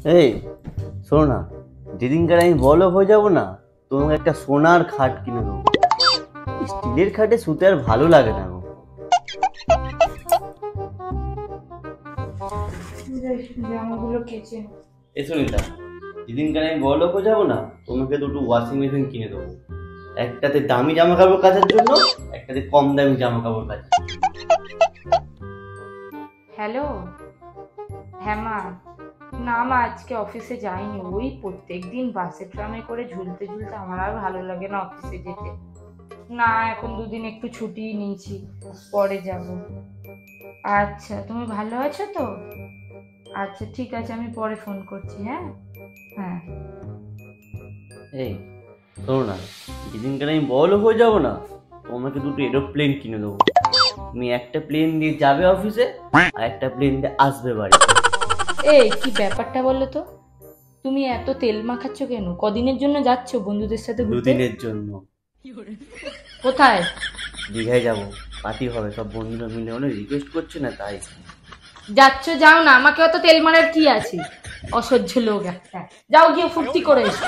এই শোনো না, যেদিনকার আমি বড় হয়ে যাবো না, তোমাকে একটা সোনার খাট কিনে দেবো। স্টিলের খাটে শুতে আর ভালো লাগে না গো। জামাগুলো কেচে এই সুনিতা, যেদিনকার আমি বড় হয়ে যাবো না, তোমাকে দুটো ওয়াশিং মেশিন কিনে দেবো। একটাতে দামি জামা কাপড় কাচার জন্য, একটাতে কম দামি জামা কাপড় কাচার। হ্যালো। হ্যাঁ মা, না মা আজকে অফিসে যাইনি। ওই প্রত্যেকদিন বাসে ট্রামে করে ঝুলতে ঝুলতে আমার আর ভালো লাগে না অফিসে যেতে। না, এখন দুদিন একটু ছুটি নিয়েছি, পরে যাব। আচ্ছা, তুমি ভালো আছো তো? আচ্ছা ঠিক আছে, আমি পরে ফোন করছি। হ্যাঁ হ্যাঁ। এই শোনো না, যেদিনকার আমি বড় হয়ে যাবো না, তোমাকে দুটো এরোপ্লেন কিনে দেবো। তুমি একটা প্লেন দিয়ে যাবে অফিসে, আর একটা প্লেন দিয়ে আসবে বাড়ি। এই কি ব্যাপারটা বলো তো? তুমি এত তেল মাখাচ্ছ কেন? কদিনের জন্য যাচ্ছ বন্ধুদের সাথে ঘুরতে? দুদিনের জন্য। কোথায়? দীঘায় যাবো, পার্টি হবে, সব বন্ধুরা মিলে অনেক রিকোয়েস্ট করছে না, তাই। যাচ্ছ যাও না, আমাকে অত তেল মারার কি আছে? অসহ্য লোক একটা। যাও গিয়ে ফুর্তি করে এসো।